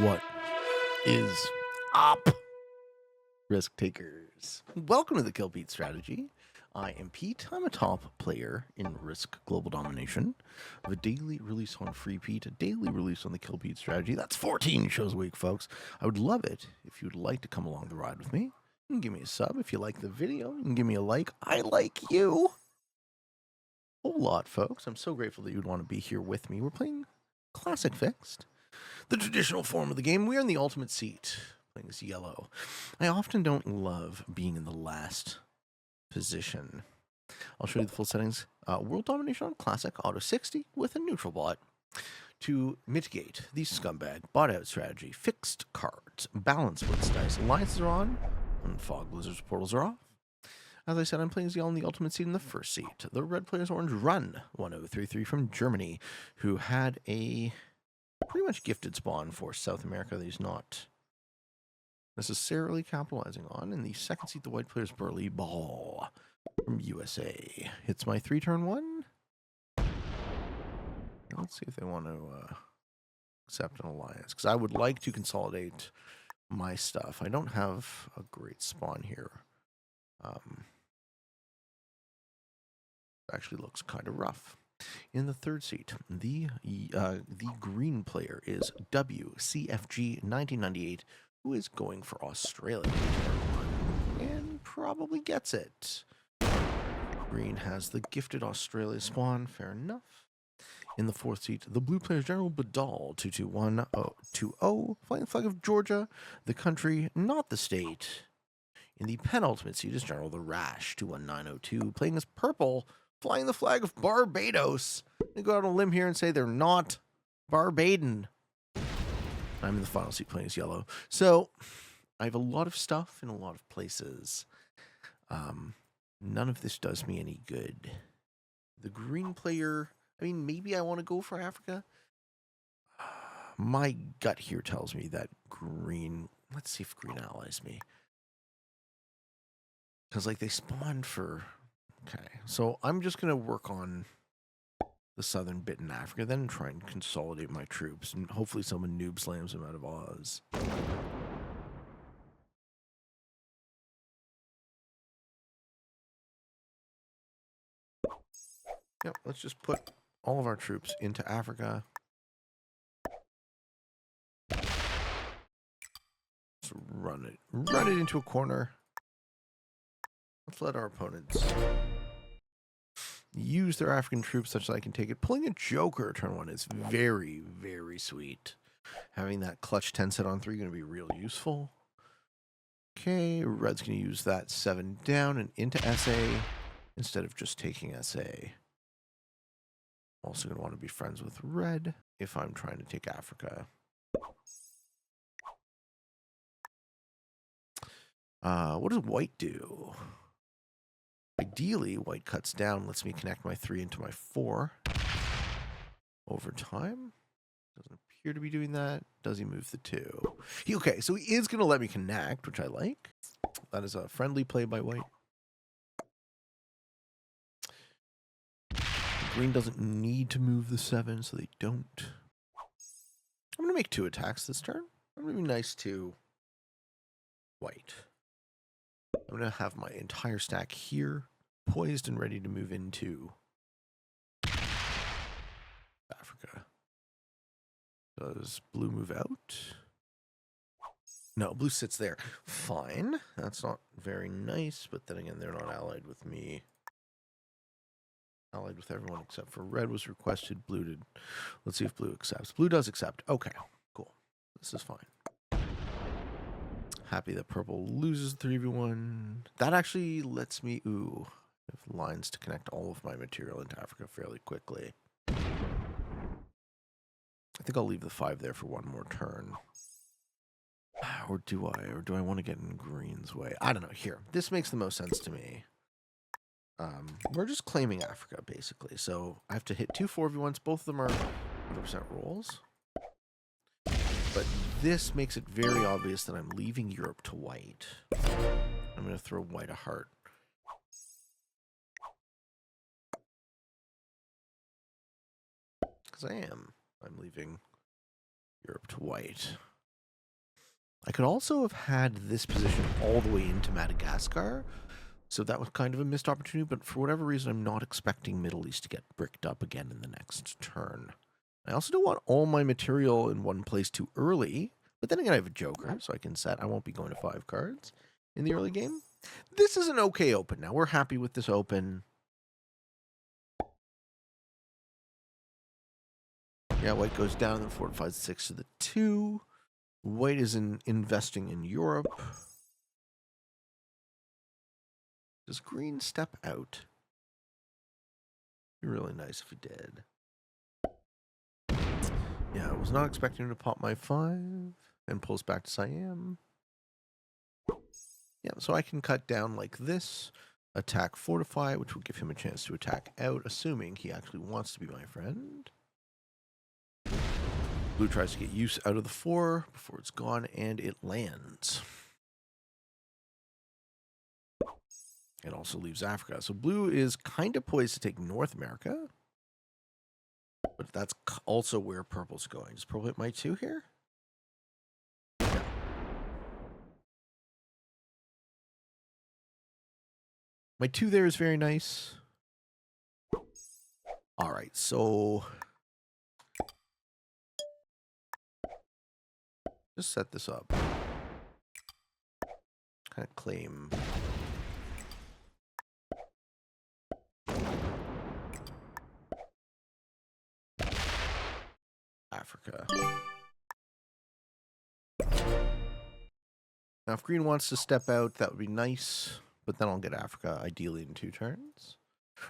What is up, risk takers? Welcome to the Kill Pete strategy. I am Pete. I'm a top player in Risk Global Domination. I have a daily release on Free Pete, a daily release on the Kill Pete strategy. That's 14 shows a week, folks. I would love it if you would like to come along the ride with me. You can give me a sub if you like the video. You can give me a like. I like you. A whole lot, folks. I'm so grateful that you'd want to be here with me. We're playing Classic Fixed, the traditional form of the game. We're in the ultimate seat, playing as yellow. I often don't love being in the last position. I'll show you the full settings. World Domination on Classic, Auto 60 with a neutral bot. To mitigate the scumbag bot out strategy, fixed cards, balance blitz dice, alliances are on, and fog blizzards portals are off. As I said, I'm playing as yellow in the ultimate seat in the first seat. The red player's orange run 1033 from Germany, who had a pretty much gifted spawn for South America that he's not necessarily capitalizing on. In the second seat, the white player's Burly Ball from USA. Hits my 3-turn one. Let's see if they want to accept an alliance, because I would like to consolidate my stuff. I don't have a great spawn here. Actually looks kind of rough. In the third seat, the green player is WCFG 1998, who is going for Australia and probably gets it. Green has the gifted Australia spawn, fair enough. In the fourth seat, the blue player is General Badal 221-020, flying the flag of Georgia, the country, not the state. In the penultimate seat is General the Rash 21902, playing as purple, flying the flag of Barbados. They go out on a limb here and say they're not Barbadan. I'm in the final seat playing as yellow. So I have a lot of stuff in a lot of places. None of this does me any good. The green player, I mean, maybe I want to go for Africa. My gut here tells me that green, let's see if green allies me. Because, like, they spawned for... Okay, so I'm just going to work on the southern bit in Africa, then try and consolidate my troops, and hopefully someone noob slams them out of Oz. Yep, let's just put all of our troops into Africa. Let's run it into a corner. Let's let our opponents use their African troops such that I can take it. Pulling a Joker turn one is very, very sweet. Having that clutch 10 set on 3 is going to be real useful. Okay, red's going to use that 7 down and into SA instead of just taking SA. Also going to want to be friends with red if I'm trying to take Africa. What does white do? Ideally, white cuts down, lets me connect my 3 into my 4 over time. Doesn't appear to be doing that. Does he move the 2? Okay, so he is going to let me connect, which I like. That is a friendly play by white. Green doesn't need to move the 7, so they don't. I'm going to make 2 attacks this turn. I'm going to be nice to white. I'm going to have my entire stack here, poised and ready to move into Africa. Does blue move out? No, blue sits there. Fine. That's not very nice, but then again, they're not allied with me. Allied with everyone except for red was requested. Blue did. Let's see if blue accepts. Blue does accept. Okay, cool. This is fine. Happy that purple loses 3v1. That actually lets me, have lines to connect all of my material into Africa fairly quickly. I think I'll leave the 5 there for one more turn. Or do I want to get in green's way? I don't know. Here, this makes the most sense to me. We're just claiming Africa, basically. So I have to hit 2 4v1s. Both of them are 100% rolls. But this makes it very obvious that I'm leaving Europe to white. I'm going to throw white a heart. Because I am. I'm leaving Europe to white. I could also have had this position all the way into Madagascar, so that was kind of a missed opportunity, but for whatever reason, I'm not expecting Middle East to get bricked up again in the next turn. I also don't want all my material in one place too early, but then again, I have a Joker, so I can set. I won't be going to 5 cards in the early game. This is an okay open now. We're happy with this open. Yeah, white goes down, then fortifies 6 to the 2. White is investing in Europe. Does green step out? Be really nice if it did. Yeah, I was not expecting him to pop my 5 and pulls back to Siam. Yeah, so I can cut down like this, attack fortify, which will give him a chance to attack out, assuming he actually wants to be my friend. Blue tries to get use out of the 4 before it's gone, and it lands. It also leaves Africa. So blue is kind of poised to take North America. But that's also where purple's going. Does purple hit my 2 here? Yeah. My 2 there is very nice. All right, so just set this up. Kind of claim. Africa. Now, if green wants to step out, that would be nice, but then I'll get Africa ideally in 2 turns.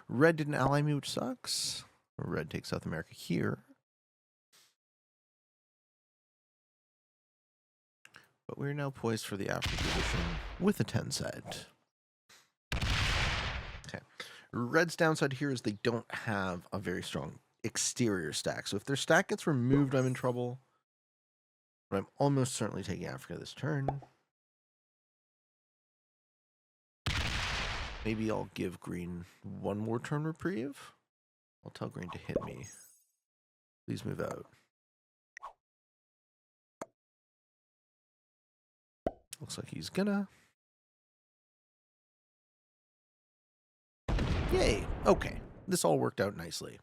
Red didn't ally me, which sucks. Red takes South America here. But we're now poised for the African position with a 10 set. Okay. Red's downside here is they don't have a very strong exterior stack. So if their stack gets removed, I'm in trouble. But I'm almost certainly taking Africa this turn. Maybe I'll give green 1 more turn reprieve. I'll tell green to hit me. Please move out. Looks like he's gonna. Yay. Okay. This all worked out nicely.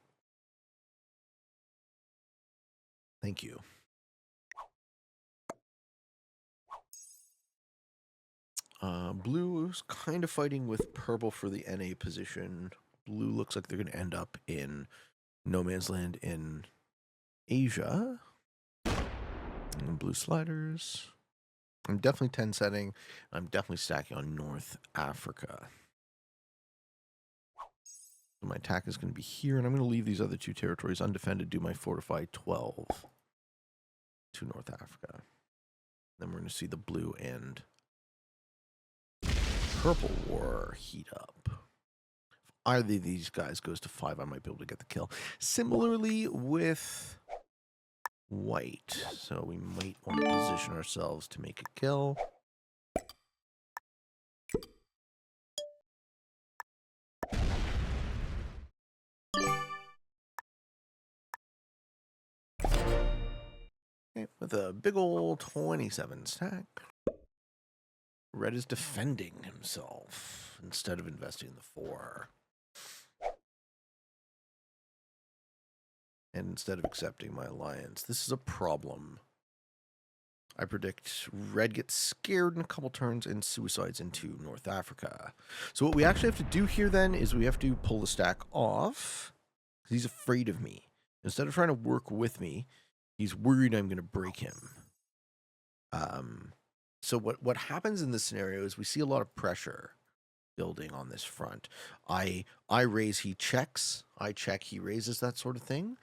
Thank you. Blue is kind of fighting with purple for the NA position. Blue looks like they're going to end up in no man's land in Asia. And blue sliders. I'm definitely 10 setting. I'm definitely stacking on North Africa. So my attack is going to be here, and I'm going to leave these other 2 territories undefended, do my fortify 12 to North Africa. Then we're going to see the blue and purple war heat up. If either of these guys goes to 5, I might be able to get the kill. Similarly with white. So we might want to position ourselves to make a kill. Okay, with a big old 27 stack. Red is defending himself instead of investing in the 4. And instead of accepting my alliance. This is a problem. I predict red gets scared in a couple turns and suicides into North Africa. So what we actually have to do here then is we have to pull the stack off. He's afraid of me. Instead of trying to work with me, he's worried I'm going to break him. So what happens in this scenario is we see a lot of pressure building on this front. I raise, he checks. I check, he raises, that sort of thing.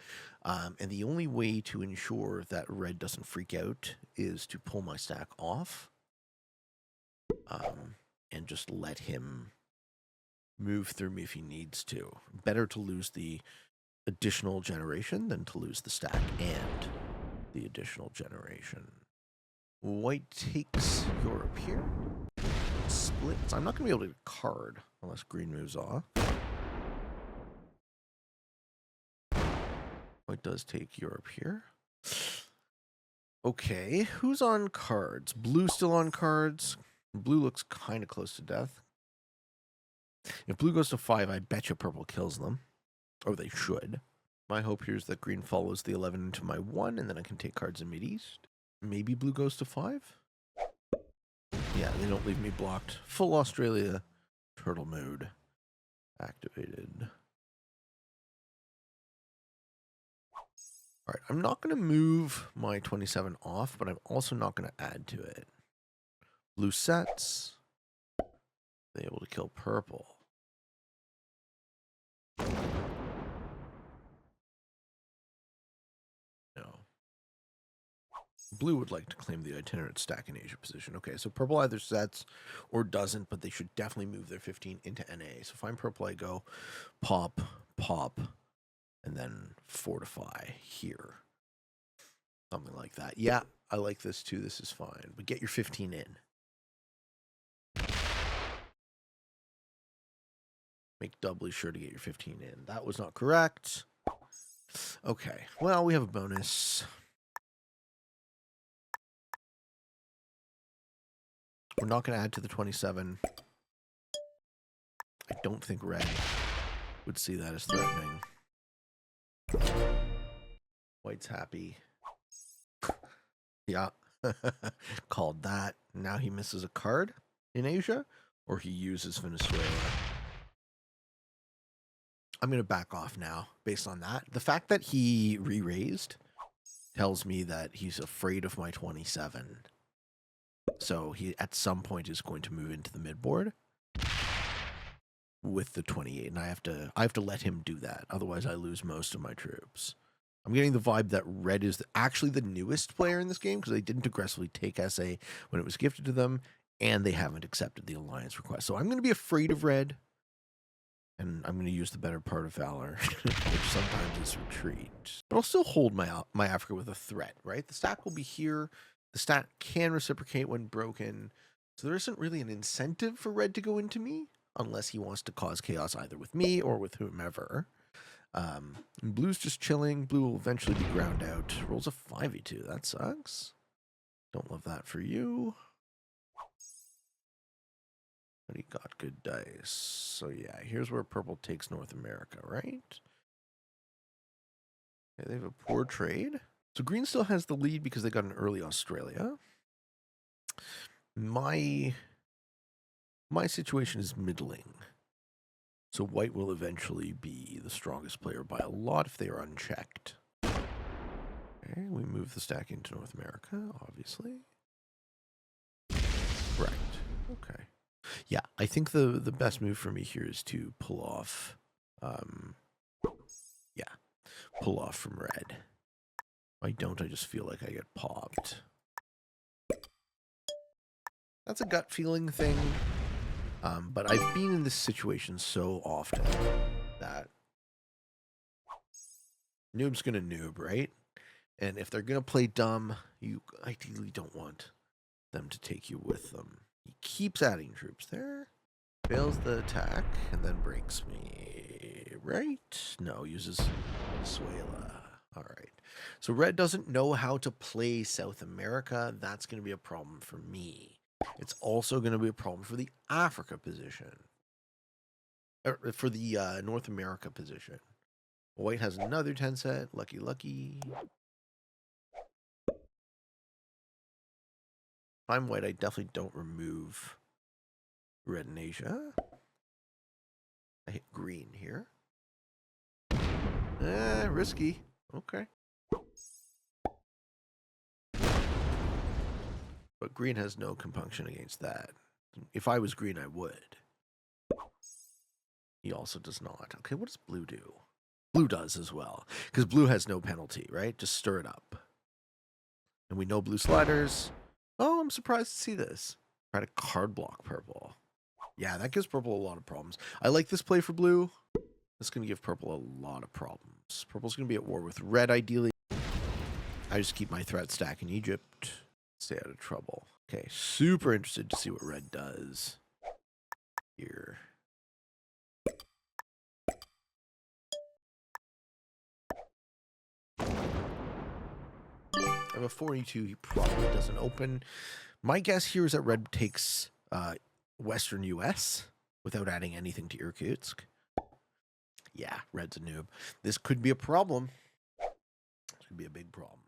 And the only way to ensure that red doesn't freak out is to pull my stack off. And just let him move through me if he needs to. Better to lose the additional generation than to lose the stack and the additional generation. White takes Europe here. Splits. I'm not going to be able to get a card unless green moves off. White does take Europe here. Okay, who's on cards? Blue still on cards. Blue looks kind of close to death. If blue goes to 5, I bet you purple kills them. Or they should. My hope here is that green follows the 11 into my 1, and then I can take cards in mid-east. Maybe blue goes to 5? Yeah, they don't leave me blocked. Full Australia turtle mode activated. All right, I'm not going to move my 27 off, but I'm also not going to add to it. Blue sets. They're able to kill purple. No. Blue would like to claim the itinerant stack in Asia position. Okay, so purple either sets or doesn't, but they should definitely move their 15 into NA. So if I'm purple, I go pop, pop, and then fortify here. Something like that. Yeah, I like this too. This is fine. But get your 15 in. Make doubly sure to get your 15 in. That was not correct. Okay, well, we have a bonus. We're not going to add to the 27. I don't think red would see that as threatening. White's happy. Yeah. Called that. Now he misses a card in Asia, or he uses Venezuela. I'm going to back off now based on that. The fact that he re-raised tells me that he's afraid of my 27. So he, at some point, is going to move into the midboard with the 28, and I have to let him do that. Otherwise, I lose most of my troops. I'm getting the vibe that red is actually the newest player in this game because they didn't aggressively take SA when it was gifted to them, and they haven't accepted the alliance request. So I'm going to be afraid of red, and I'm going to use the better part of valor, which sometimes is retreat. But I'll still hold my Africa with a threat, right? The stack will be here. The stat can reciprocate when broken. So there isn't really an incentive for red to go into me unless he wants to cause chaos either with me or with whomever. Blue's just chilling. Blue will eventually be ground out. Rolls a 5v2. That sucks. Don't love that for you. But he got good dice. So yeah, here's where purple takes North America, right? Okay, they have a poor trade. So green still has the lead because they got an early Australia. My situation is middling. So white will eventually be the strongest player by a lot if they are unchecked. Okay, we move the stack into North America, obviously. Right. Okay. Yeah, I think the best move for me here is to pull off. Yeah, pull off from red. If I don't, I just feel like I get popped. That's a gut feeling thing. But I've been in this situation so often that noob's gonna noob, right? And if they're gonna play dumb, you ideally don't want them to take you with them. He keeps adding troops there. Fails the attack and then breaks me, right? No, uses Venezuela. All right. So red doesn't know how to play South America. That's going to be a problem for me. It's also going to be a problem for the Africa position. Or for the North America position. White has another 10 set. Lucky, lucky. If I'm white, I definitely don't remove red in Asia. I hit green here. Risky. Okay. But green has no compunction against that. If I was green, I would. He also does not. Okay, what does blue do? Blue does as well. Because blue has no penalty, right? Just stir it up. And we know blue sliders. Oh, I'm surprised to see this. Try to card block purple. Yeah, that gives purple a lot of problems. I like this play for blue. That's going to give purple a lot of problems. Purple's going to be at war with red, ideally. I just keep my threat stack in Egypt. Stay out of trouble. Okay, super interested to see what red does here. I'm of a 42, he probably doesn't open. My guess here is that red takes Western U.S. without adding anything to Irkutsk. Yeah, red's a noob. This could be a problem. This could be a big problem.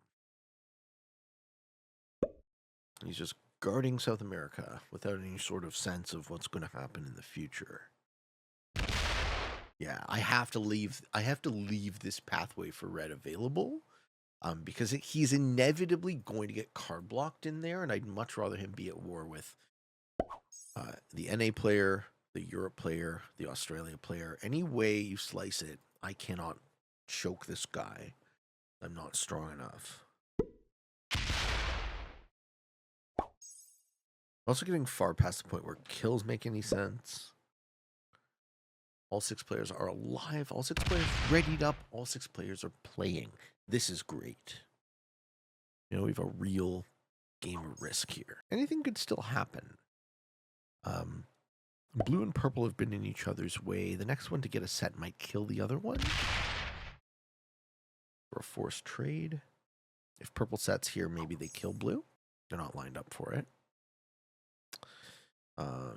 He's just guarding South America without any sort of sense of what's going to happen in the future. Yeah, I have to leave this pathway for red available. Because he's inevitably going to get card blocked in there, and I'd much rather him be at war with the NA player, the Europe player, the Australia player. Any way you slice it, I cannot choke this guy. I'm not strong enough. Also getting far past the point where kills make any sense. All 6 players are alive. All 6 players readied up. All 6 players are playing. This is great. You know, we have a real game of Risk here. Anything could still happen. Blue and purple have been in each other's way. The next one to get a set might kill the other one. For a forced trade. If purple sets here, maybe they kill blue. They're not lined up for it.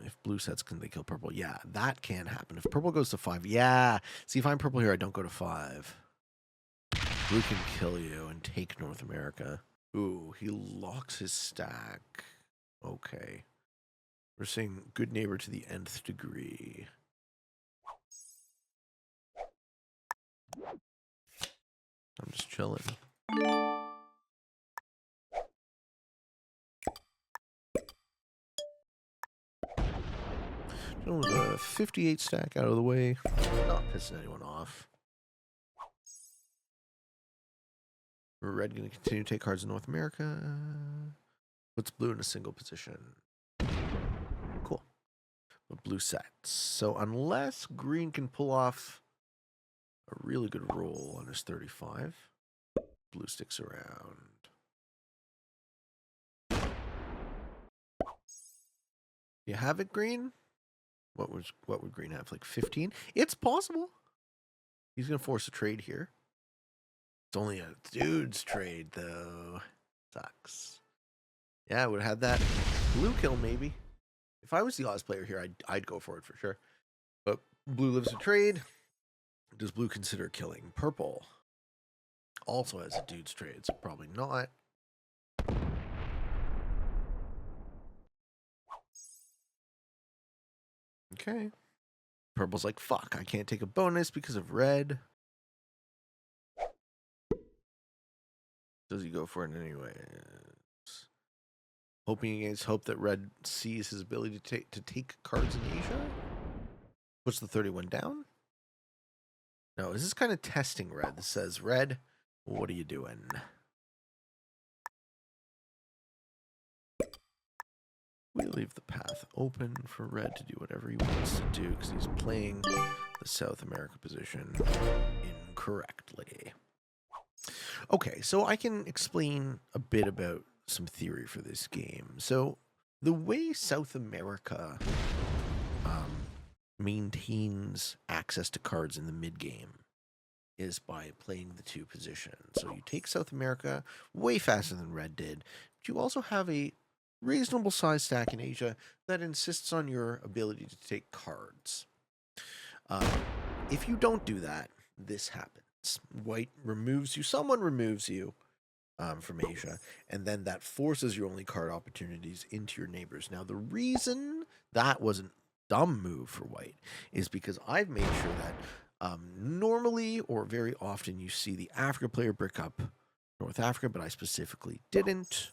If blue sets, can they kill purple? Yeah, that can happen. If purple goes to 5, yeah. See, if I'm purple here, I don't go to 5. Blue can kill you and take North America. Ooh, he locks his stack. Okay. We're saying good neighbor to the nth degree. I'm just chilling. With a 58 stack out of the way. Not pissing anyone off. Red going to continue to take cards in North America. Puts blue in a single position. Cool. But blue sets. So unless green can pull off a really good roll on his 35, blue sticks around. You have it, green? What would green have? Like 15? It's possible. He's going to force a trade here. It's only a dude's trade, though. Sucks. Yeah, I would have had that blue kill, maybe. If I was the odds player here, I'd go for it for sure. But blue lives a trade. Does blue consider killing purple? Also has a dude's trade, so probably not. Okay. Purple's like, fuck, I can't take a bonus because of red. Does he go for it anyways? Hoping against hope that red sees his ability to take cards in Asia? Puts the 31 down? No, is this kind of testing red? This says, red, what are you doing? We leave the path open for red to do whatever he wants to do because he's playing the South America position incorrectly. Okay, so I can explain a bit about some theory for this game. So the way South America maintains access to cards in the mid-game is by playing the 2 positions. So you take South America way faster than red did, but you also have a reasonable size stack in Asia that insists on your ability to take cards. If you don't do that, this happens. White removes you, someone removes you from Asia, and then that forces your only card opportunities into your neighbors. Now, the reason that was a dumb move for white is because I've made sure that normally or very often you see the Africa player brick up North Africa, but I specifically didn't.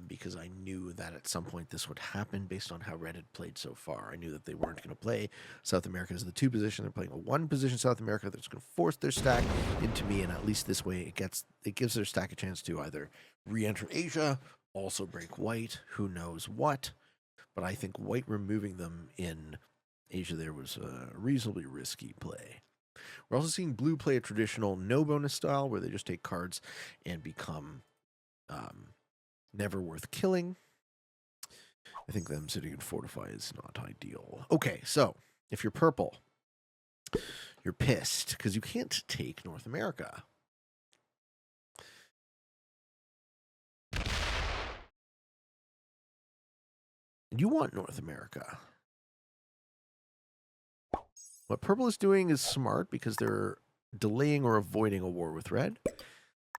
Because I knew that at some point this would happen based on how red had played so far. I knew that they weren't going to play South America as the 2 position. They're playing a 1 position South America that's going to force their stack into me, and at least this way it gives their stack a chance to either re-enter Asia, also break white, who knows what. But I think white removing them in Asia there was a reasonably risky play. We're also seeing blue play a traditional no bonus style where they just take cards and become never worth killing. I think them sitting in fortify is not ideal. Okay, so if you're purple, you're pissed because you can't take North America. You want North America. What purple is doing is smart because they're delaying or avoiding a war with red.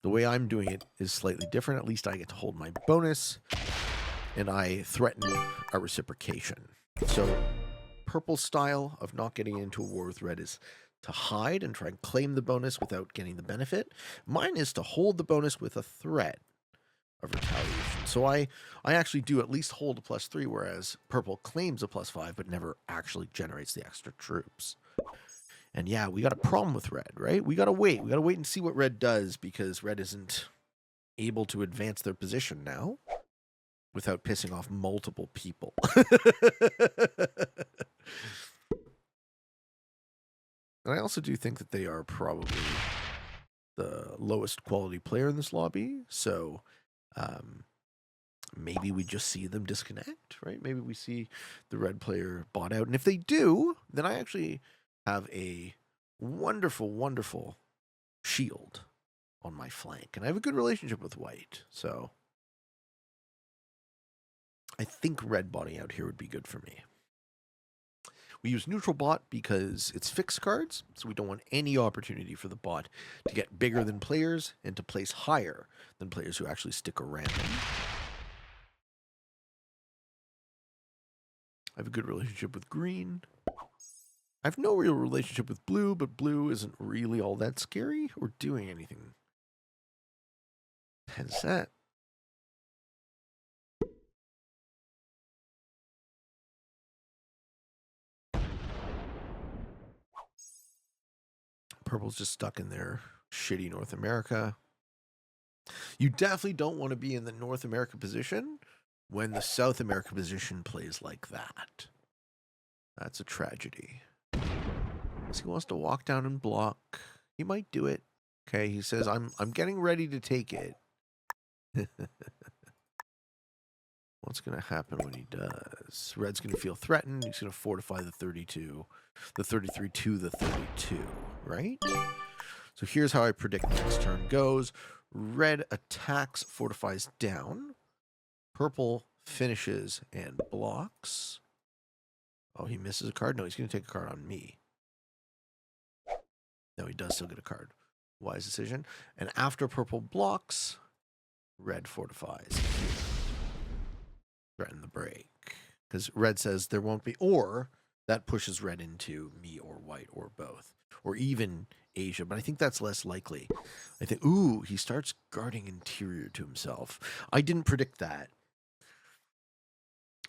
The way I'm doing it is slightly different. At least I get to hold my bonus, and I threaten a reciprocation. So purple's style of not getting into a war with red is to hide and try and claim the bonus without getting the benefit. Mine is to hold the bonus with a threat of retaliation. So I actually do at least hold a +3, whereas purple claims a +5 but never actually generates the extra troops. And yeah, we got a problem with red, right? We gotta wait. We gotta wait and see what red does, because red isn't able to advance their position now without pissing off multiple people. And I also do think that they are probably the lowest quality player in this lobby, so maybe we just see them disconnect, right? Maybe we see the red player bot out, and if they do, then I actually have a wonderful, wonderful shield on my flank, and I have a good relationship with white, so I think red botting out here would be good for me. We use neutral bot because it's fixed cards, so we don't want any opportunity for the bot to get bigger than players and to place higher than players who actually stick around. I have a good relationship with green. I have no real relationship with blue, but blue isn't really all that scary or doing anything. Hence that. Purple's just stuck in their shitty North America. You definitely don't want to be in the North America position when the South America position plays like that. That's a tragedy. He wants to walk down and block. He might do it. Okay, he says, I'm getting ready to take it. What's going to happen when he does? Red's going to feel threatened. He's going to fortify the 32, the 33 to the 32, right? So here's how I predict next turn goes. Red attacks, fortifies down. Purple finishes and blocks. Oh, he misses a card? No, he's going to take a card on me. No, he does still get a card. Wise decision. And after purple blocks, red fortifies. Threaten the break. Because red says there won't be, or that pushes red into me or white or both. Or even Asia, but I think that's less likely. I think, ooh, he starts guarding interior to himself. I didn't predict that.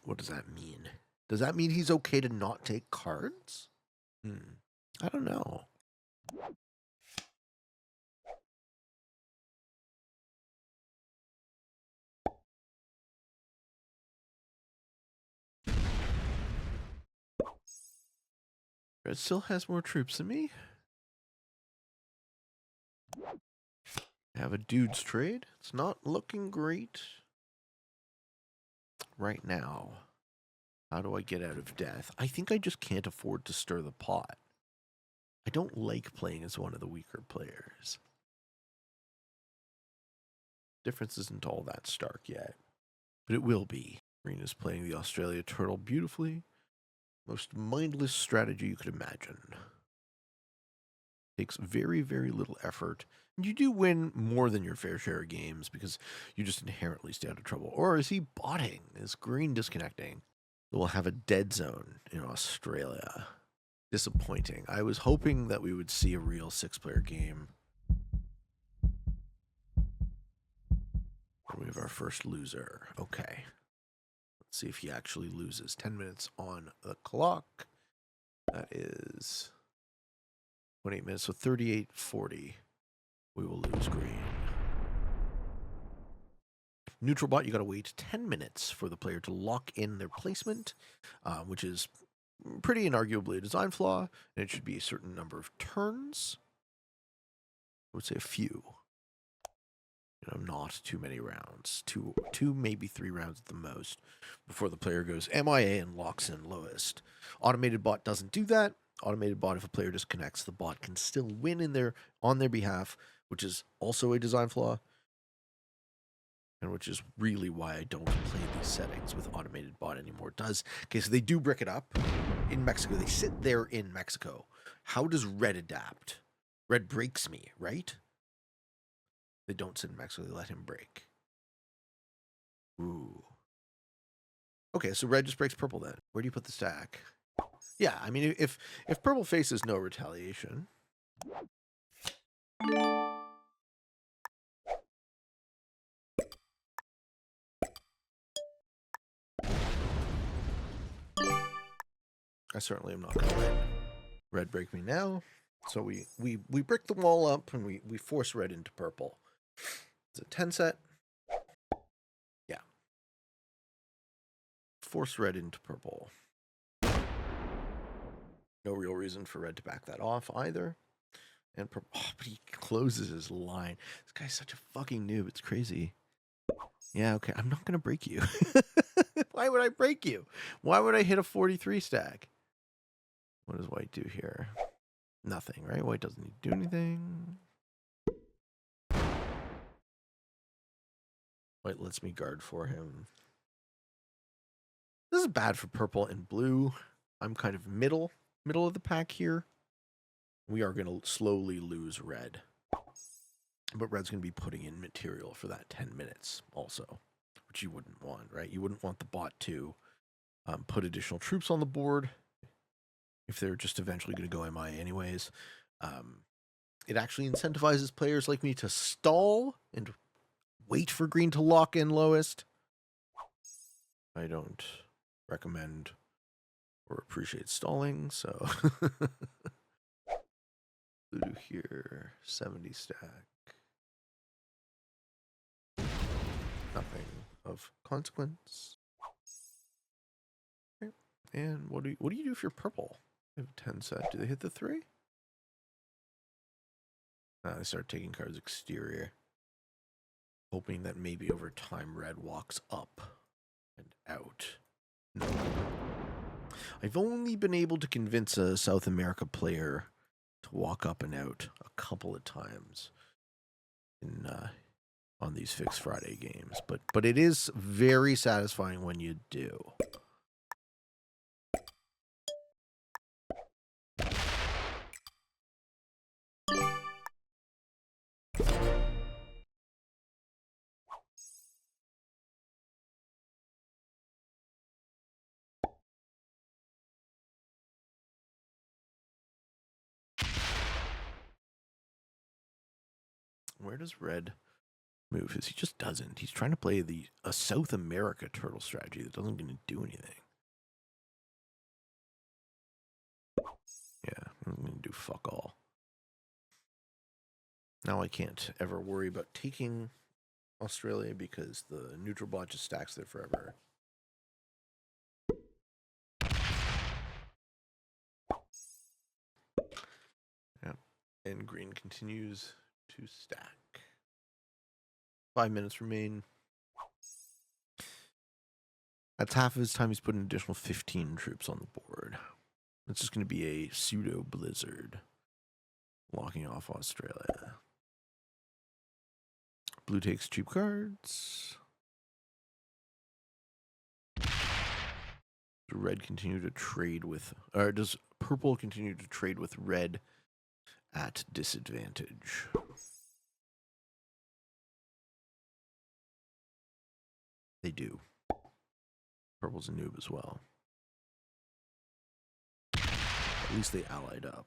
What does that mean? Does that mean he's okay to not take cards? I don't know. Red still has more troops than me. I have a dude's trade. It's not looking great right now. How do I get out of death? I think I just can't afford to stir the pot. I don't like playing as one of the weaker players. Difference isn't all that stark yet, but it will be. Green is playing the Australia turtle beautifully. Most mindless strategy you could imagine. Takes very, very little effort. And you do win more than your fair share of games because you just inherently stay out of trouble. Or is he botting? Is green disconnecting? We'll have a dead zone in Australia. Disappointing. I was hoping that we would see a real 6-player game. We have our first loser. Okay. Let's see if he actually loses. 10 minutes on the clock. That is 28 minutes, so 38:40. We will lose green. Neutral bot, you got to wait 10 minutes for the player to lock in their placement, which is pretty inarguably a design flaw, and it should be a certain number of turns. I would say a few. Not too many rounds. Two, maybe 3 rounds at the most before the player goes MIA and locks in lowest. Automated bot doesn't do that. Automated bot, if a player disconnects, the bot can still win on their behalf, which is also a design flaw. And which is really why I don't play these settings with automated bot anymore. Okay, so they do brick it up in Mexico. They sit there in Mexico. How does red adapt? Red breaks me, right? They don't sit in Mexico. They let him break. Ooh. Okay, so red just breaks purple then. Where do you put the stack? Yeah, I mean, if purple faces no retaliation. I certainly am not going to let red break me now. So we brick the wall up and we force red into purple. It's a 10 set. Yeah. Force red into purple. No real reason for red to back that off either. And purple, oh, but he closes his line. This guy's such a fucking noob. It's crazy. Yeah, okay. I'm not going to break you. Why would I break you? Why would I hit a 43 stack? What does white do here? Nothing, right? White doesn't need to do anything. White lets me guard for him. This is bad for purple and blue. I'm kind of middle of the pack here. We are going to slowly lose red. But red's going to be putting in material for that 10 minutes also, which you wouldn't want, right? You wouldn't want the bot to put additional troops on the board if they're just eventually going to go MI anyways. It actually incentivizes players like me to stall and wait for green to lock in lowest. I don't recommend or appreciate stalling, so blue here, 70 stack. Nothing of consequence. Okay. And what do you do if you're purple? You have 10 set. Do they hit the 3? They start taking cards exterior, hoping that maybe over time red walks up and out. No. I've only been able to convince a South America player to walk up and out a couple of times in on these Fixed Friday games, but it is very satisfying when you do. Where does red move? He just doesn't. He's trying to play a South America turtle strategy that doesn't going to do anything. Yeah, I'm going to do fuck all. Now I can't ever worry about taking Australia because the neutral bot just stacks there forever. Yeah, and green continues to stack. 5 minutes remain. That's half of his time. He's put an additional 15 troops on the board. It's just going to be a pseudo blizzard, locking off Australia. Blue takes cheap cards. Does red continue to trade with, or does purple continue to trade with red at disadvantage? They do. Purple's a noob as well. At least they allied up.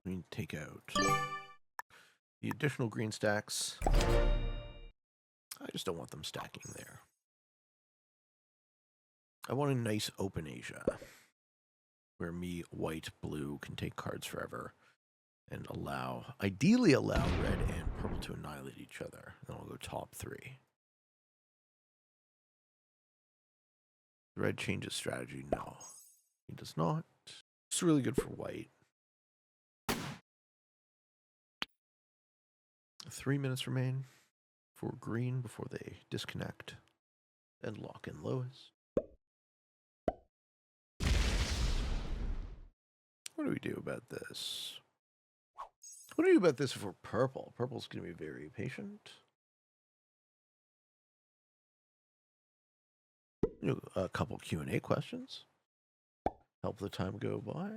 We need to take out the additional green stacks. I just don't want them stacking there. I want a nice open Asia where me, white, blue can take cards forever and ideally allow red and purple to annihilate each other. Then I'll go top 3. Red changes strategy. No, he does not. It's really good for white. 3 minutes remain for green before they disconnect and lock in lowest. What do we do about this? What do we do about this if we're purple? Purple's going to be very patient. A couple Q&A questions. Help the time go by.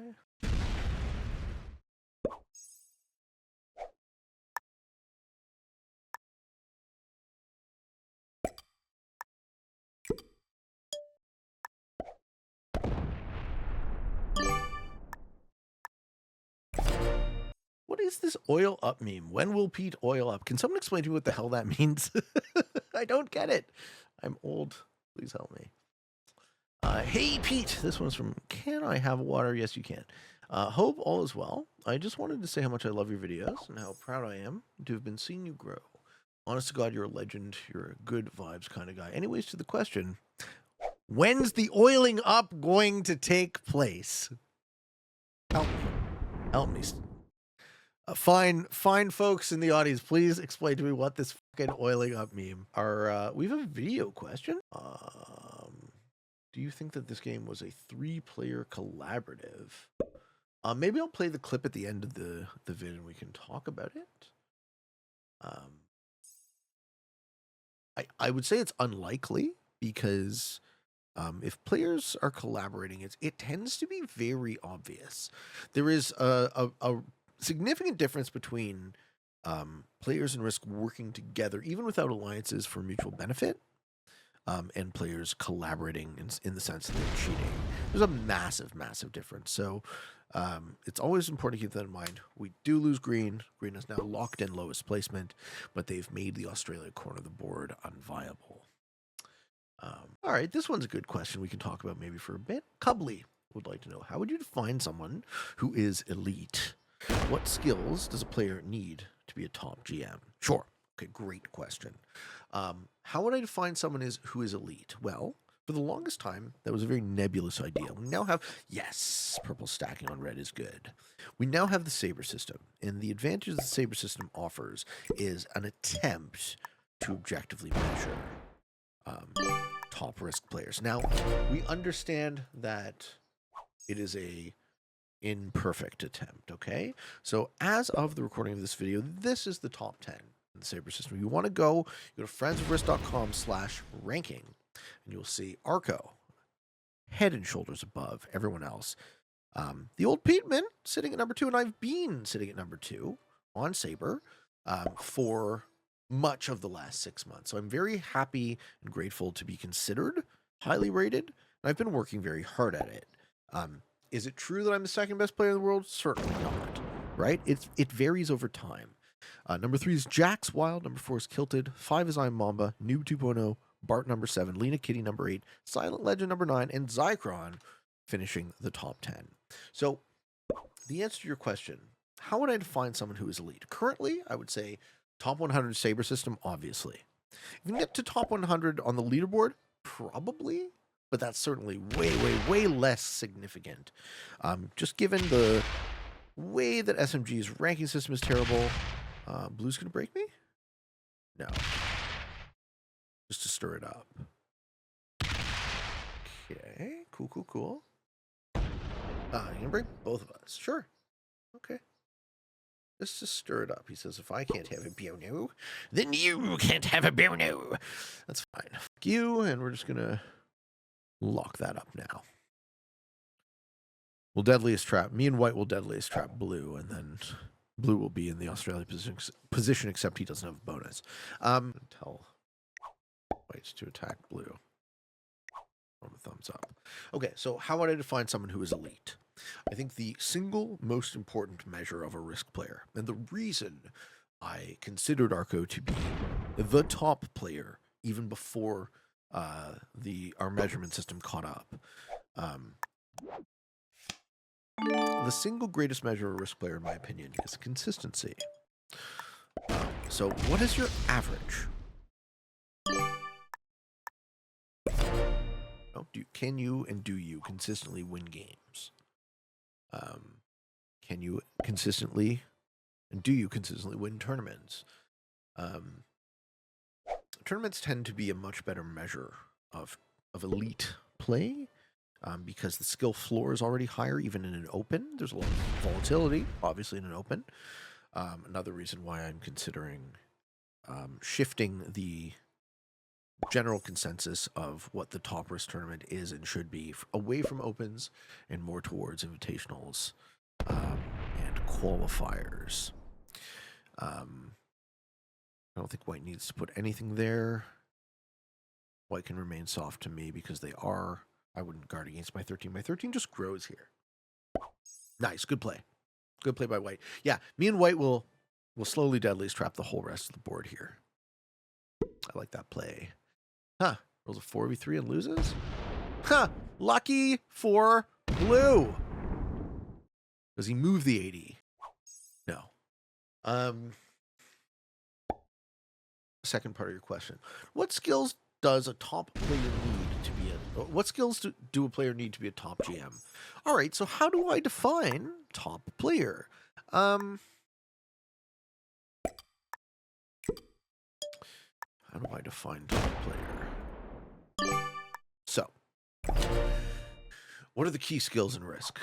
What is this oil up meme? When will Pete oil up? Can someone explain to me what the hell that means? I don't get it. I'm old. Please help me. Hey, Pete. This one's from Can I Have Water? Yes, you can. Hope all is well. I just wanted to say how much I love your videos and how proud I am to have been seeing you grow. Honest to God, you're a legend. You're a good vibes kind of guy. Anyways, to the question, when's the oiling up going to take place? Help me. Help me. Fine folks in the audience, please explain to me what this fucking oiling up meme are. We have a video question. Do you think that this game was a 3-player collaborative? Maybe I'll play the clip at the end of the vid and we can talk about it. I would say it's unlikely because if players are collaborating, it tends to be very obvious. There is a significant difference between players and Risk working together, even without alliances for mutual benefit, and players collaborating in the sense that they're cheating. There's a massive, massive difference. So it's always important to keep that in mind. We do lose green. Green is now locked in lowest placement, but they've made the Australia corner of the board unviable. All right, this one's a good question we can talk about maybe for a bit. Cubley would like to know, how would you define someone who is elite? What skills does a player need to be a top GM? Sure. Okay, great question. How would I define someone who is elite? Well, for the longest time, that was a very nebulous idea. We now have, yes, purple stacking on red is good. We now have the Saber system, and the advantage the Saber system offers is an attempt to objectively measure top Risk players. Now, we understand that it is a imperfect attempt, okay? So as of the recording of this video, this is the top 10 in the Saber system. You want to go to friendsofrisk.com/ranking, and you'll see Arco head and shoulders above everyone else. The old Peteman sitting at number 2, and I've been sitting at number 2 on Saber for much of the last 6 months. So I'm very happy and grateful to be considered highly rated, and I've been working very hard at it. Is it true that I'm the second best player in the world? Certainly not, right? It varies over time. Number 3 is Jax Wild. Number 4 is Kilted. 5 is I'm Mamba. Noob 2.0. Bart number 7. Lena Kitty number 8. Silent Legend number 9. And Zycron finishing the top 10. So the answer to your question, how would I define someone who is elite? Currently, I would say top 100 Saber system, obviously. If you can get to top 100 on the leaderboard, probably. But that's certainly way, way, way less significant. Just given the way that SMG's ranking system is terrible. Blue's going to break me? No. Just to stir it up. Okay. Cool, cool, cool. You're going to break both of us. Sure. Okay. Let's just stir it up. He says, if I can't have a Biono, then you can't have a Biono. That's fine. Fuck you, and we're just going to lock that up now. We'll Deadliest Trap. Me and White will Deadliest Trap Blue, and then Blue will be in the Australia position except he doesn't have a bonus. Tell White to attack Blue. On the thumbs up. Okay, so how would I define someone who is elite? I think the single most important measure of a Risk player, and the reason I considered Arco to be the top player even before our measurement system caught up. The single greatest measure of a Risk player, in my opinion, is consistency. So what is your average? Can you and do you consistently win games? Can you consistently and do you consistently win tournaments? Tournaments tend to be a much better measure of elite play, because the skill floor is already higher, even in an open. There's a lot of volatility, obviously, in an open. Another reason why I'm considering shifting the general consensus of what the top risk tournament is and should be away from opens and more towards invitationals and qualifiers. I don't think white needs to put anything there. White can remain soft to me because they are. I wouldn't guard against my 13. My 13 just grows here. Nice, good play. Good play by white. Yeah, me and white will slowly deadly trap the whole rest of the board here. I like that play. Huh, rolls a 4v3 and loses? Huh, lucky for blue. Does he move the 80? No. Second part of your question. What skills does a top player need to be what skills do a player need to be a top GM? All right, so how do I define top player? How do I define top player? So, what are the key skills in Risk?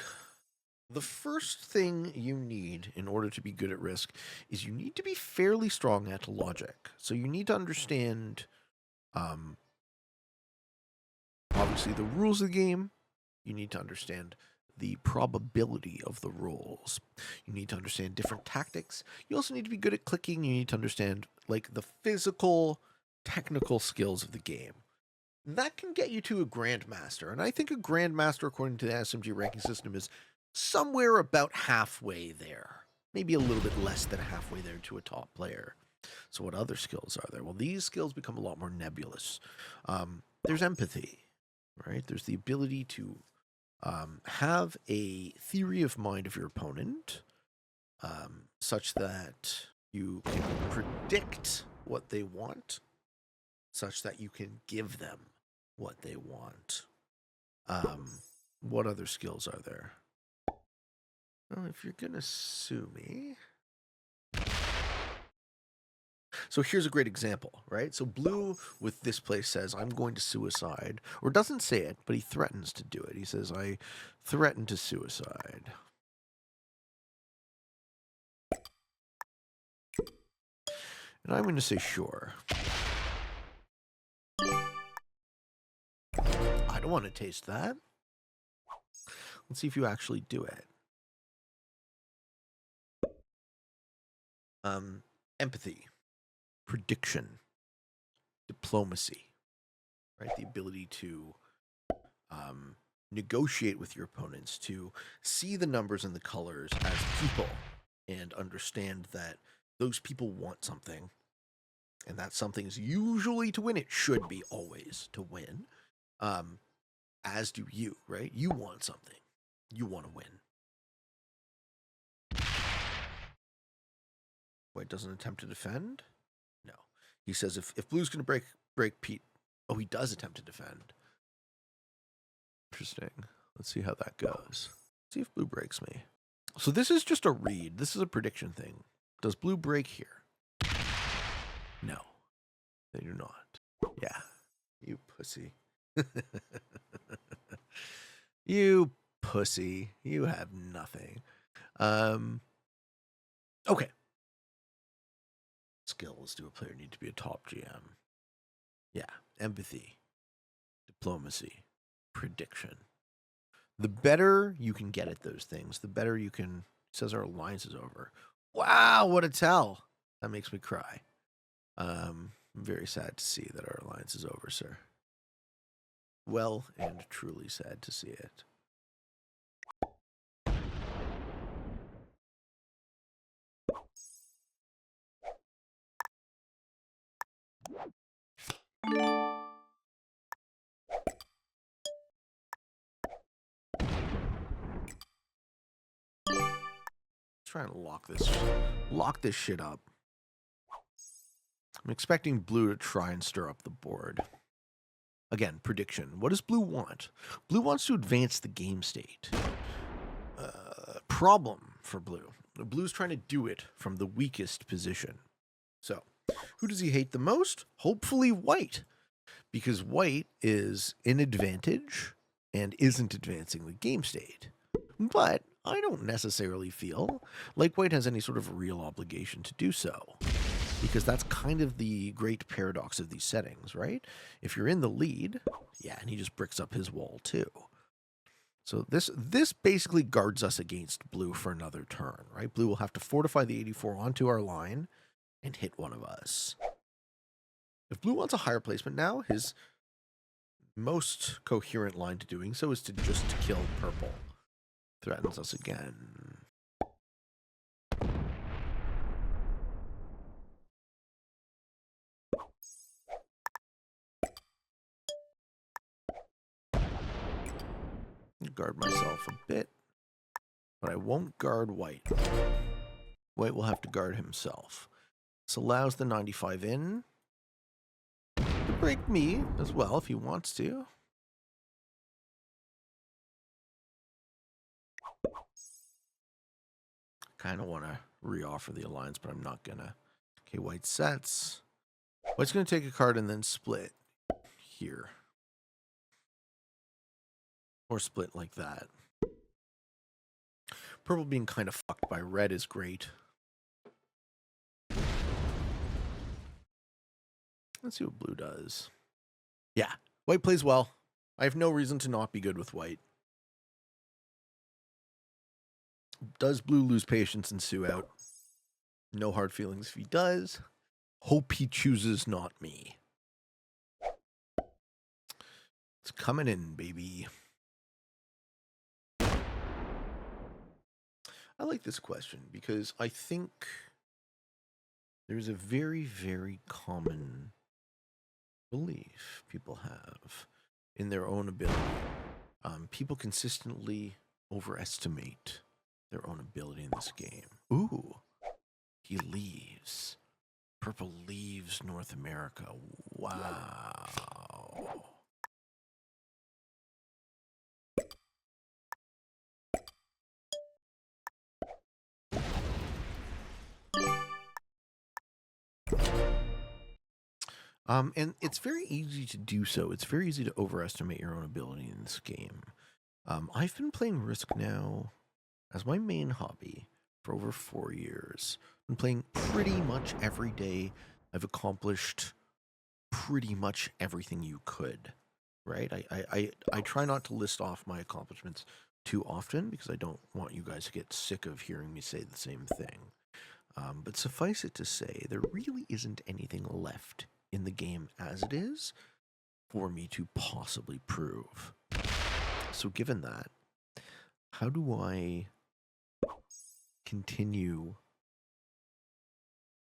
The first thing you need in order to be good at Risk is you need to be fairly strong at logic. So you need to understand, obviously, the rules of the game. You need to understand the probability of the rules. You need to understand different tactics. You also need to be good at clicking. You need to understand, like, the physical, technical skills of the game. That can get you to a Grandmaster. And I think a Grandmaster, according to the SMG ranking system, is somewhere about halfway there. Maybe a little bit less than halfway there to a top player. So what other skills are there? Well, these skills become a lot more nebulous. There's empathy, right? There's the ability to have a theory of mind of your opponent, such that you can predict what they want, such that you can give them what they want. What other skills are there? Well, if you're going to sue me... So here's a great example, right? So blue with this play says, I'm going to suicide. Or doesn't say it, but he threatens to do it. He says, I threaten to suicide. And I'm going to say, sure. I don't want to taste that. Let's see if you actually do it. Empathy, prediction, diplomacy, right? The ability to negotiate with your opponents, to see the numbers and the colors as people and understand that those people want something, and that something is usually to win. It should be always to win, as do you, right? You want something. You want to win. White doesn't attempt to defend? No. He says if blue's going to break Pete... Oh, he does attempt to defend. Interesting. Let's see how that goes. Let's see if blue breaks me. So this is just a read. This is a prediction thing. Does blue break here? No. They do not. Yeah. You pussy. You pussy. You have nothing. Okay. Skills do a player need to be a top GM? Yeah. Empathy. Diplomacy. Prediction. The better you can get at those things, the better you can... Says our alliance is over. Wow, what a tell. That makes me cry. I'm very sad to see that our alliance is over, sir. Well and truly sad to see it. Trying to lock this shit up. I'm expecting blue to try and stir up the board. Again, prediction. What does blue want? Blue wants to advance the game state. Problem for blue. Blue's trying to do it from the weakest position. So, who does he hate the most? Hopefully white. because white is in advantage and isn't advancing the game state. But I don't necessarily feel like white has any sort of real obligation to do so, because that's kind of the great paradox of these settings, right? If you're in the lead, yeah, and he just bricks up his wall too. So this basically guards us against blue for another turn, right? Blue will have to fortify the 84 onto our line and hit one of us. If blue wants a higher placement now, his most coherent line to doing so is to just kill purple. Threatens us again. Guard myself a bit, but I won't guard white. White will have to guard himself. This allows the 95 in to break me as well if he wants to. Kind of want to re-offer the alliance, but I'm not gonna. Okay, white sets. White's gonna take a card and then split here. Or split like that. Purple being kind of fucked by red is great. Let's see what blue does. Yeah, white plays well. I have no reason to not be good with white. Does blue lose patience and sue out? No hard feelings if he does. Hope he chooses not me. It's coming in, baby. I like this question because I think there's a very, very common belief people have in their own ability. People consistently overestimate their own ability in this game. Ooh, he leaves. Purple leaves North America. Wow. And it's very easy to do so. It's very easy to overestimate your own ability in this game. I've been playing Risk now as my main hobby for over 4 years. I've been playing pretty much every day. I've accomplished pretty much everything you could, right? I try not to list off my accomplishments too often because I don't want you guys to get sick of hearing me say the same thing. But suffice it to say, there really isn't anything left in the game as it is for me to possibly prove. So given that, how do I continue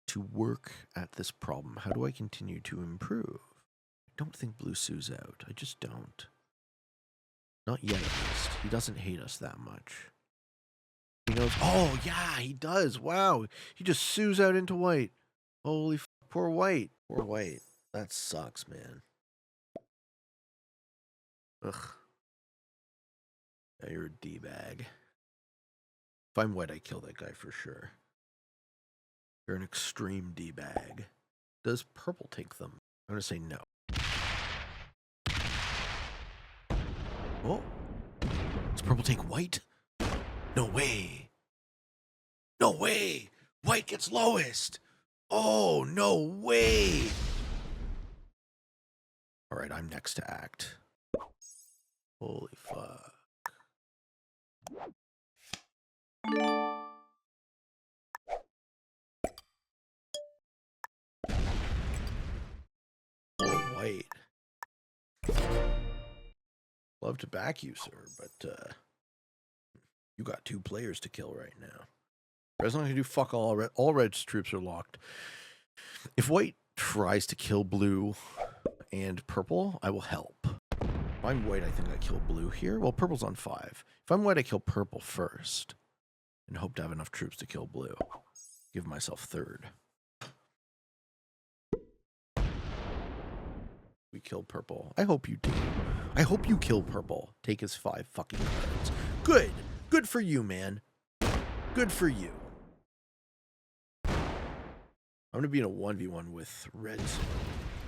to work at this problem? How do I continue to improve? I don't think blue sues out. I just don't. Not yet, at least. He doesn't hate us that much. He knows, oh yeah, he does. Wow. He just sues out into white. Holy f, poor white. Poor white. That sucks, man. Ugh. Yeah, you're a D-bag. If I'm white, I kill that guy for sure. You're an extreme D-bag. Does purple take them? I'm going to say no. Oh. Does purple take white? No way. No way. White gets lowest. Oh, no way. All right, I'm next to act. Holy fuck. Oh, white. Love to back you, sir, but you got 2 players to kill right now. Red's not gonna do fuck all. All red's troops are locked. If white tries to kill blue and purple, I will help. If I'm white, I think I kill blue here. Well, purple's on 5. If I'm white, I kill purple first and hope to have enough troops to kill blue. Give myself 3rd. We kill purple. I hope you do. I hope you kill purple. Take his 5 fucking cards. Good. Good for you, man. Good for you. I'm going to be in a 1v1 with red soon.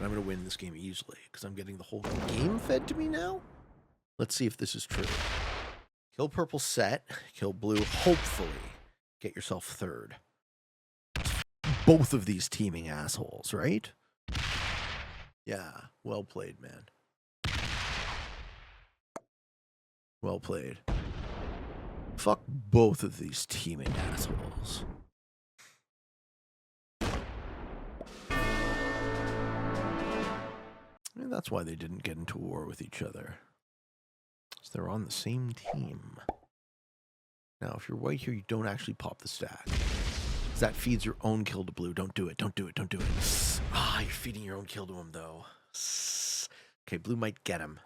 And I'm going to win this game easily because I'm getting the whole game fed to me now. Let's see if this is true. Kill purple set, kill blue, hopefully. Get yourself third. Both of these teaming assholes, right? Yeah, well played, man. Well played. Fuck both of these teaming assholes. And that's why they didn't get into war with each other. Because they're on the same team. Now, if you're white here, you don't actually pop the stack. Because that feeds your own kill to blue. Don't do it. Don't do it. Don't do it. Ah, you're feeding your own kill to him, though. Okay, blue might get him.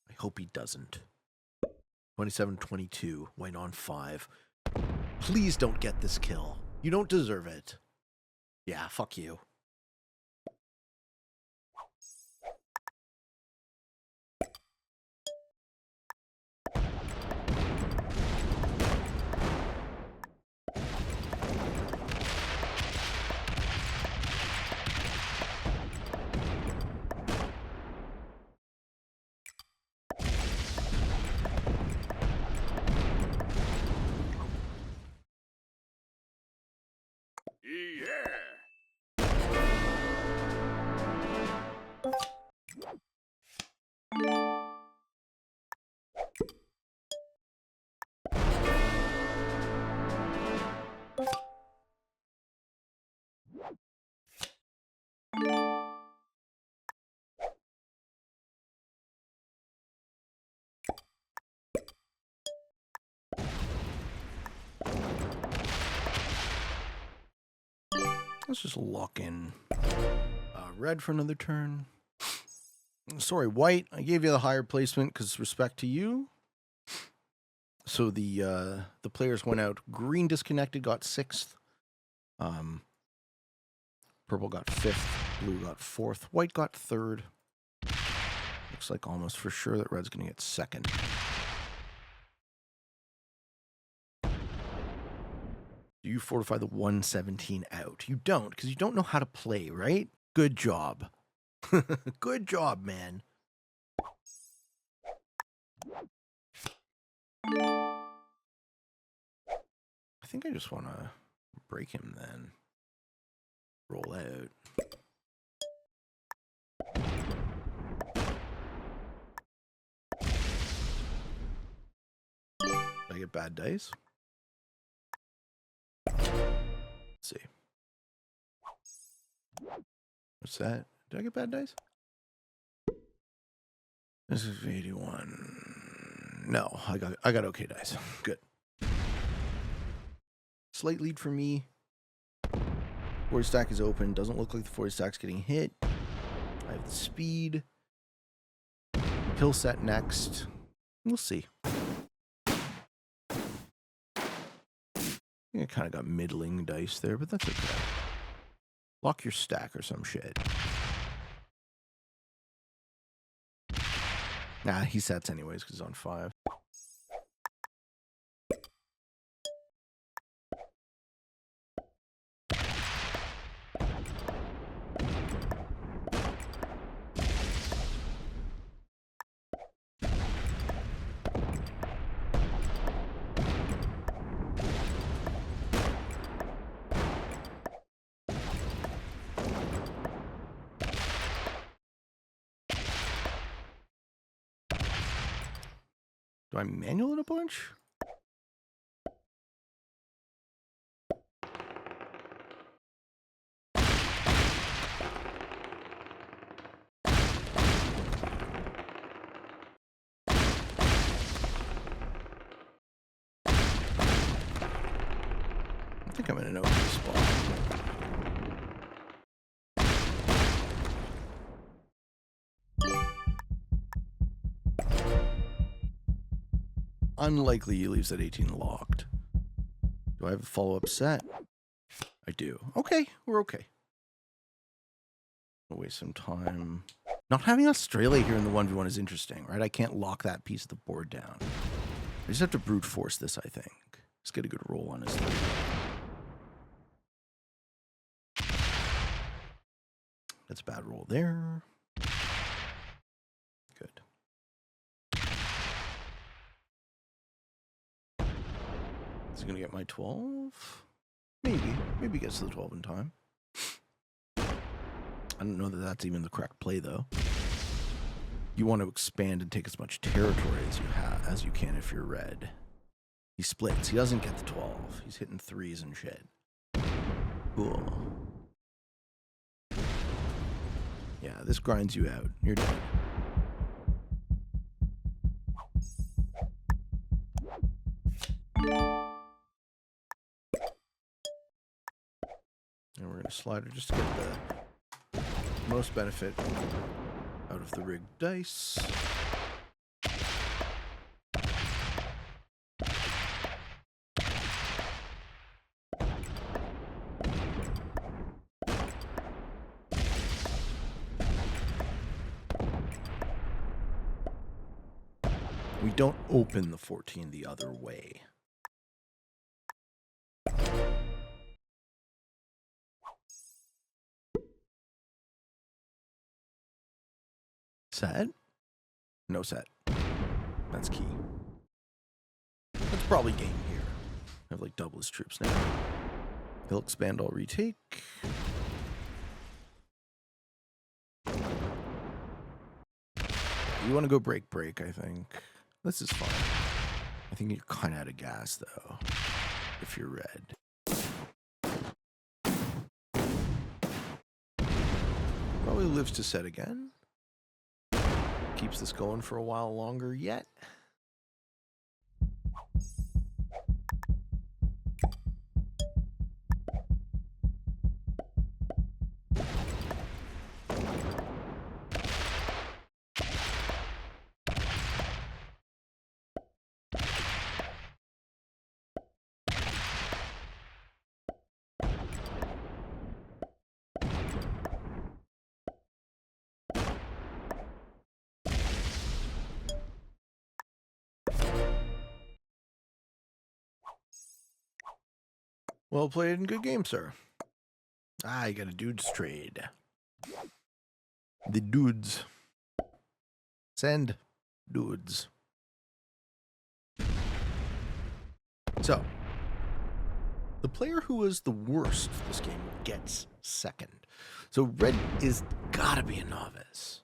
I hope he doesn't. 27-22. White on 5. Please don't get this kill. You don't deserve it. Yeah, fuck you. Let's just lock in red for another turn. Sorry, white. I gave you the higher placement because respect to you. So the players went out. Green disconnected, got 6th. Purple got 5th. Blue got 4th. White got 3rd. Looks like almost for sure that red's going to get 2nd. Do you fortify the 117 out? You don't, because you don't know how to play, right? Good job. Good job, man. I think I just want to break him then. Roll out. Did I get bad dice? Let's see. What's that? Did I get bad dice? This is 81. No, I got okay dice. Good. Slight lead for me. 40 stack is open. Doesn't look like the 40 stack's getting hit. I have the speed. Kill set next. We'll see. I kind of got middling dice there, but that's okay. Lock your stack or some shit. Nah, he sets anyways because he's on 5. Do I manual it a bunch? I think I'm in an okay spot. Unlikely he leaves that 18 locked. Do I have a follow-up set? I do. Okay, we're okay. I'll waste some time. Not having Australia here in the 1v1 is interesting, right? I can't lock that piece of the board down. I just have to brute force this, I think. Let's get a good roll on his thing. That's a bad roll there. Good. Is he going to get my 12? Maybe. Maybe he gets to the 12 in time. I don't know that that's even the correct play, though. You want to expand and take as much territory as you can if you're red. He splits. He doesn't get the 12. He's hitting 3s and shit. Cool. Yeah, this grinds you out. You're dead. And we're going to slide her just to get the most benefit out of the rigged dice. We don't open the 14 the other way. Set? No set. That's key. That's probably game here. I have like double his troops now. He'll expand, I'll retake. You want to go break, I think. This is fine. I think you're kind of out of gas, though, if you're red. Probably lives to set again. Keeps this going for a while longer yet. Well played and good game, sir. Ah, you got a dudes trade. The dudes. Send dudes. So, the player who was the worst this game gets second. So red is gotta be a novice.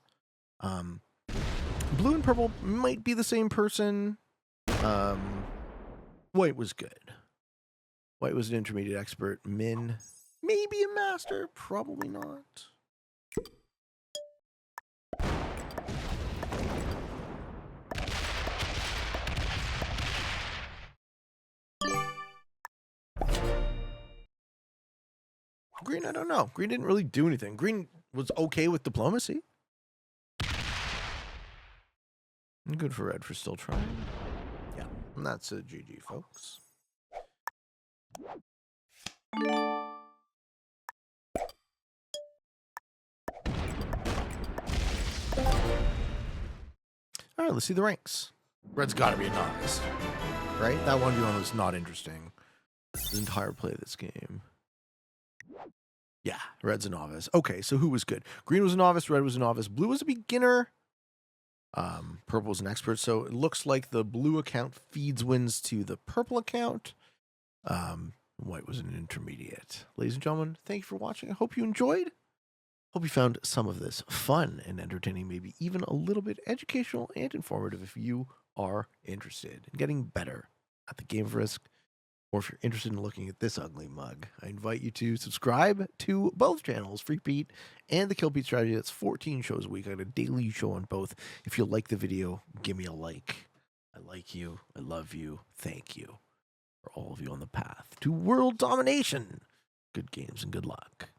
Blue and purple might be the same person. White was good. White was an intermediate expert. Min, maybe a master, probably not. Green, I don't know. Green didn't really do anything. Green was okay with diplomacy. Good for red for still trying. Yeah, and that's a GG, folks. All right, let's see the ranks. Red's got to be a novice, right? That 1v1 was not interesting. The entire play of this game. Yeah, red's a novice. Okay, so who was good? Green was a novice, red was a novice, blue was a beginner. Purple was an expert, so it looks like the blue account feeds wins to the purple account. White was an intermediate. Ladies and gentlemen, thank you for watching. I hope you enjoyed. Hope you found some of this fun and entertaining, maybe even a little bit educational and informative if you are interested in getting better at the game of Risk, or if you're interested in looking at this ugly mug. I invite you to subscribe to both channels, Free Pete and the Kill Pete Strategy. That's 14 shows a week. I got a daily show on both. If you like the video, give me a like. I like you. I love you. Thank you for all of you on the path to world domination. Good games and good luck.